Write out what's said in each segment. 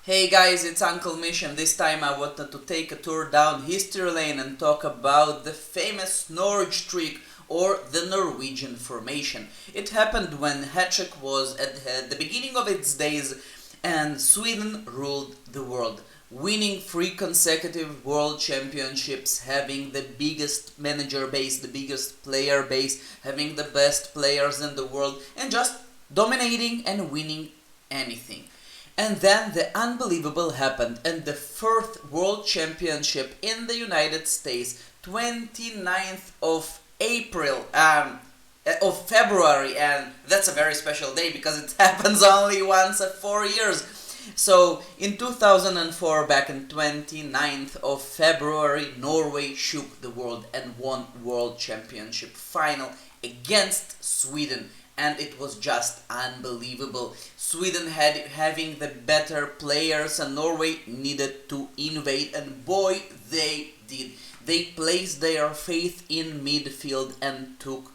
Hey guys, it's Uncle Mish, and this time I wanted to take a tour down history lane and talk about the famous Norge trick or the Norwegian formation. It happened when Hattrick was at the beginning of its days and Sweden ruled the world, winning 3 consecutive world championships, having the biggest manager base, the biggest player base, having the best players in the world, and just dominating and winning anything. And then the unbelievable happened, and the fourth World Championship in the United States, 29th of April, of February, and that's a very special day because it happens only once a 4 years. So in 2004, back in 29th of February, Norway shook the world and won World Championship final against Sweden. And it was just unbelievable. Sweden having the better players and Norway needed to invade, and boy, they did. They placed their faith in midfield and took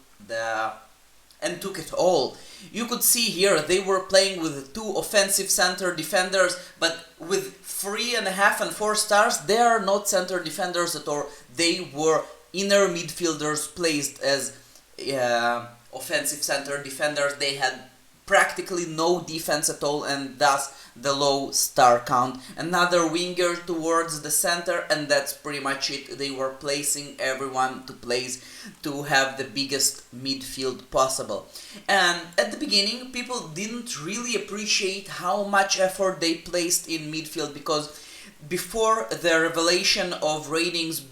it all. You could see here they were playing with 2 offensive center defenders, but with 3.5 and 4 stars, they are not center defenders at all. They were inner midfielders placed as offensive center defenders. They had practically no defense at all, and thus the low star count. Another winger towards the center, and that's pretty much it. They were placing everyone to place to have the biggest midfield possible. And at the beginning, people didn't really appreciate how much effort they placed in midfield, because before the revelation of ratings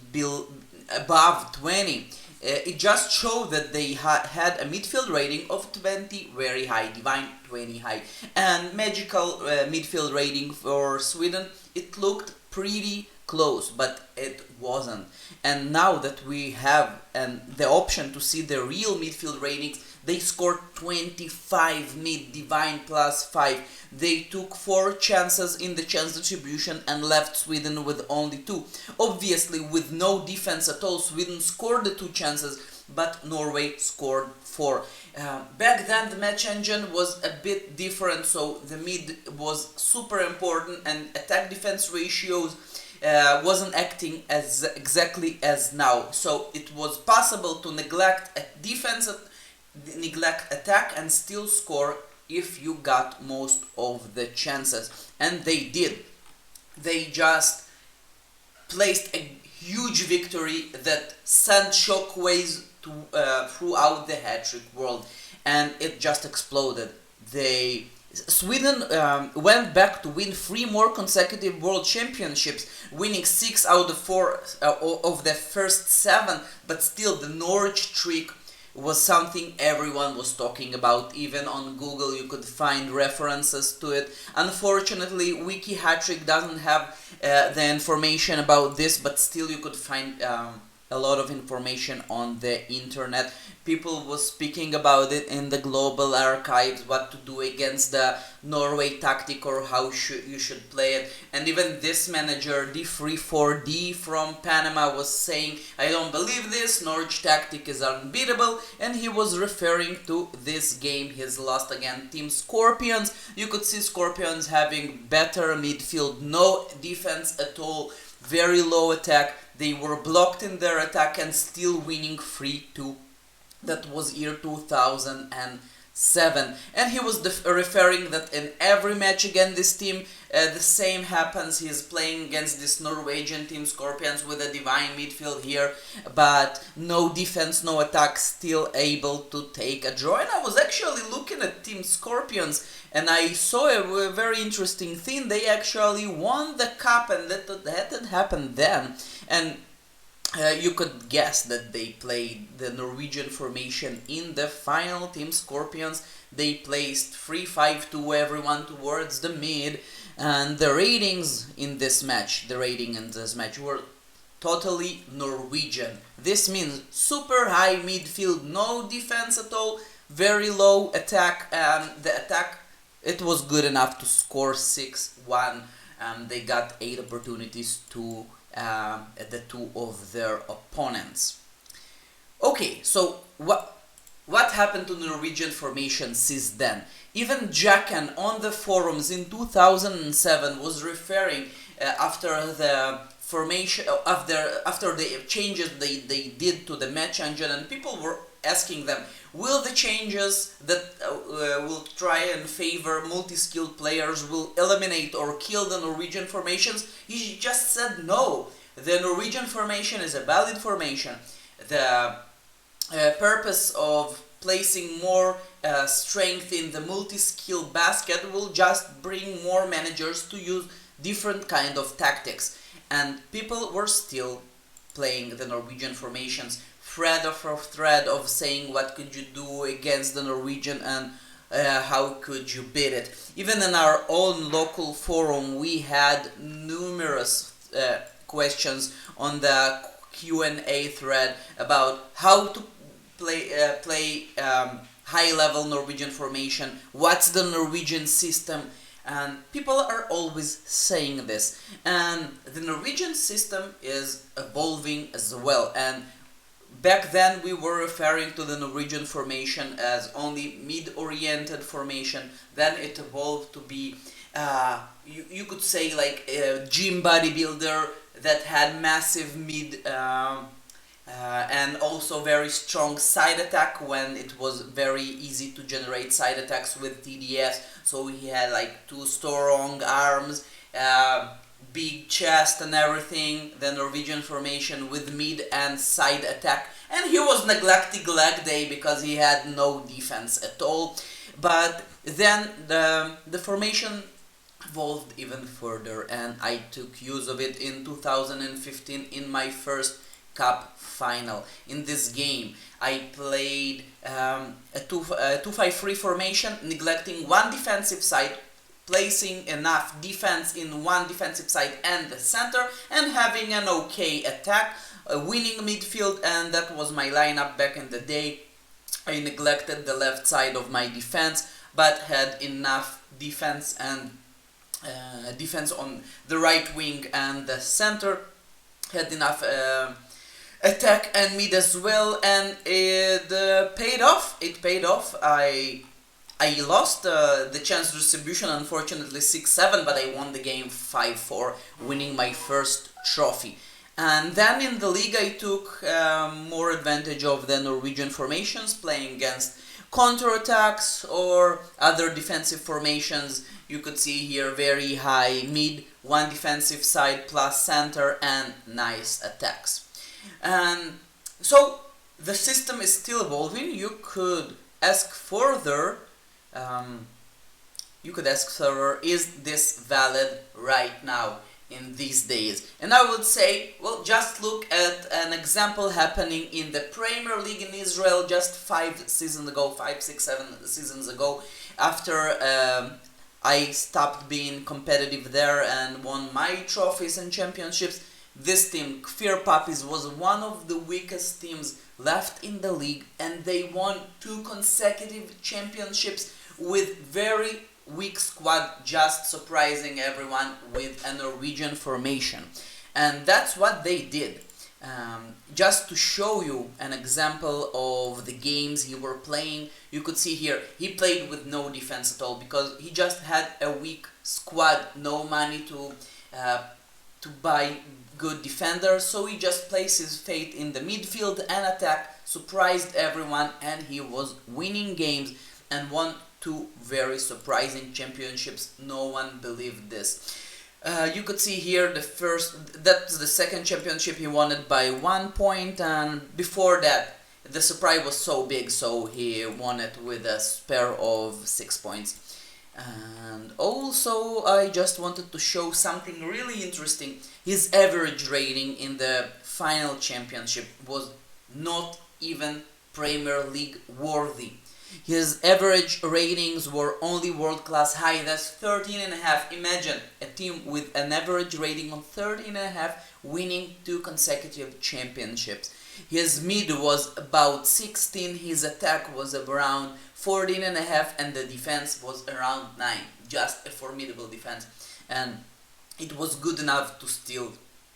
above 20, it just showed that they had a midfield rating of 20, very high, divine 20 high, and magical midfield rating for Sweden. It looked pretty close, but it wasn't. And now that we have the option to see the real midfield ratings, they scored 25 mid, divine plus 5. They took 4 chances in the chance distribution and left Sweden with only 2. Obviously, with no defense at all, Sweden scored the 2 chances, but Norway scored 4. Back then, the match engine was a bit different, so the mid was super important, and attack-defense ratios wasn't acting as exactly as now. So it was possible to neglect attack and still score if you got most of the chances. And they did. They just placed a huge victory that sent shockwaves throughout the Hattrick world, and it just exploded. Sweden went back to win 3 more consecutive world championships, winning 6 out of 4 of the first 7, but still the Norge trick was something everyone was talking about. Even on Google you could find references to it. Unfortunately, Wiki Hattrick doesn't have the information about this, but still you could find a lot of information on the internet. People was speaking about it in the global archives, what to do against the Norway tactic or how you should play it. And even this manager, D34D from Panama, was saying, I don't believe this, Norge tactic is unbeatable, and he was referring to this game he's lost against Team Scorpions. You could see Scorpions having better midfield, no defense at all, very low attack. They were blocked in their attack and still winning 3-2. That was year 2007. And he was referring that in every match against this team, the same happens. He's playing against this Norwegian team, Scorpions, with a divine midfield here, but no defense, no attack, still able to take a draw. And I was actually looking at Team Scorpions, and I saw a very interesting thing. They actually won the cup, and that had happened then. And you could guess that they played the Norwegian formation in the final. Team Scorpions, they placed 3-5-2 everyone towards the mid, and the ratings in this match, were totally Norwegian. This means super high midfield, no defense at all, very low attack, and the attack, it was good enough to score 6-1. They got 8 opportunities to the 2 of their opponents. Okay, so What happened to Norwegian formation since then? Even Jacken on the forums in 2007 was referring after the formation after the changes they did to the match engine, and people were asking them, will the changes that will try and favor multi-skilled players will eliminate or kill the Norwegian formations? He just said no. The Norwegian formation is a valid formation. The purpose of placing more strength in the multi-skill basket will just bring more managers to use different kind of tactics, and people were still playing the Norwegian formations, thread after thread of saying what could you do against the Norwegian and how could you beat it. Even in our own local forum we had numerous questions on the Q&A thread about how to play high-level Norwegian formation, what's the Norwegian system, and people are always saying this. And the Norwegian system is evolving as well, and back then we were referring to the Norwegian formation as only mid-oriented formation. Then it evolved to be, you could say, like a gym bodybuilder that had massive mid and also very strong side attack when it was very easy to generate side attacks with TDS. So he had like two strong arms, big chest and everything, the Norwegian formation with mid and side attack. And he was neglecting leg day because he had no defense at all. But then the formation evolved even further, and I took use of it in 2015 in my first Cup final. In this game I played a 2-5-3 formation, neglecting one defensive side, placing enough defense in one defensive side and the center, and having an okay attack, winning midfield, and that was my lineup back in the day. I neglected the left side of my defense, but had enough defense and defense on the right wing and the center, had enough attack and mid as well, and it paid off. It paid off. I lost the chance distribution, unfortunately 6-7, but I won the game 5-4, winning my first trophy. And then in the league I took more advantage of the Norwegian formations, playing against counter-attacks or other defensive formations. You could see here very high mid, one defensive side plus center, and nice attacks. And so the system is still evolving. You could ask further, is this valid right now in these days? And I would say, well, just look at an example happening in the Premier League in Israel just 5 seasons ago, 5, 6, 7 seasons ago, after I stopped being competitive there and won my trophies and championships. This team, Kfir Puppies, was one of the weakest teams left in the league, and they won 2 consecutive championships with very weak squad, just surprising everyone with a Norwegian formation. And that's what they did. Just to show you an example of the games he were playing, you could see here he played with no defense at all because he just had a weak squad, no money to buy good defenders, so he just placed his faith in the midfield and attack, surprised everyone, and he was winning games and won 2 very surprising championships. No one believed this. You could see here that's the second championship he won it by 1 point, and before that the surprise was so big, so he won it with a spare of 6 points. And also I just wanted to show something really interesting. His average rating in the final championship was not even Premier League worthy. His average ratings were only world class high, that's 13.5. Imagine a team with an average rating of 13.5 winning 2 consecutive championships. His mid was about 16, his attack was around 14.5, and the defense was around 9. Just a formidable defense, and it was good enough to steal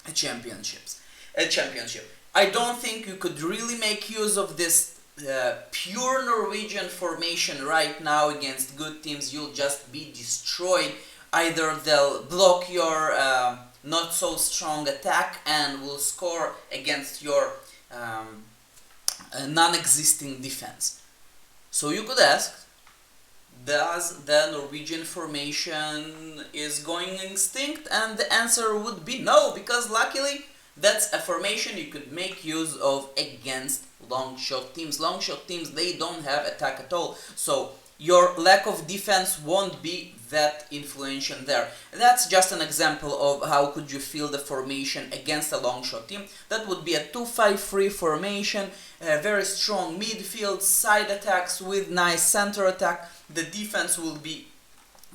a championship. I don't think you could really make use of this pure Norwegian formation right now against good teams, you'll just be destroyed. Either they'll block your not so strong attack and will score against your non-existing defense. So you could ask, does the Norwegian formation is going extinct? And the answer would be no, because luckily that's a formation you could make use of against long shot teams. Long shot teams, they don't have attack at all, so your lack of defense won't be that influential there. That's just an example of how could you feel the formation against a long shot team. That would be a 2-5-3 formation, a very strong midfield, side attacks with nice center attack. The defense will be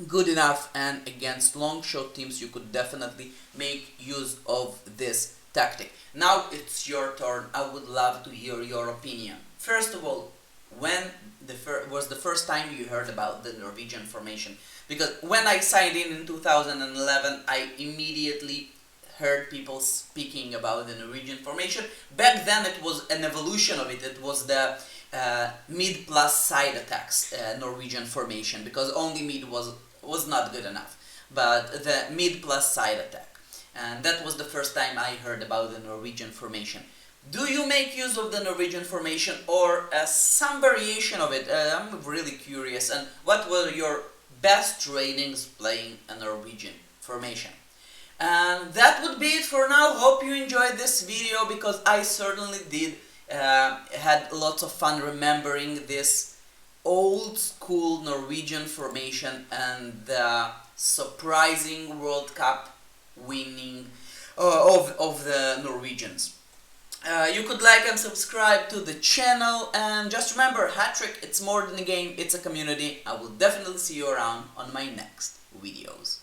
good enough, and against long shot teams you could definitely make use of this tactic. Now it's your turn. I would love to hear your opinion. First of all, when was the first time you heard about the Norwegian formation? Because when I signed in 2011, I immediately heard people speaking about the Norwegian formation. Back then it was an evolution of it. It was the mid plus side attacks Norwegian formation, because only mid was not good enough, but the mid plus side attack. And that was the first time I heard about the Norwegian formation. Do you make use of the Norwegian formation or some variation of it? I'm really curious. And what were your best ratings playing a Norwegian formation? And that would be it for now. Hope you enjoyed this video, because I certainly did. Had lots of fun remembering this old school Norwegian formation and the surprising World Cup winning of the Norwegians. You could like and subscribe to the channel, and just remember, Hattrick, it's more than a game, it's a community. I will definitely see you around on my next videos.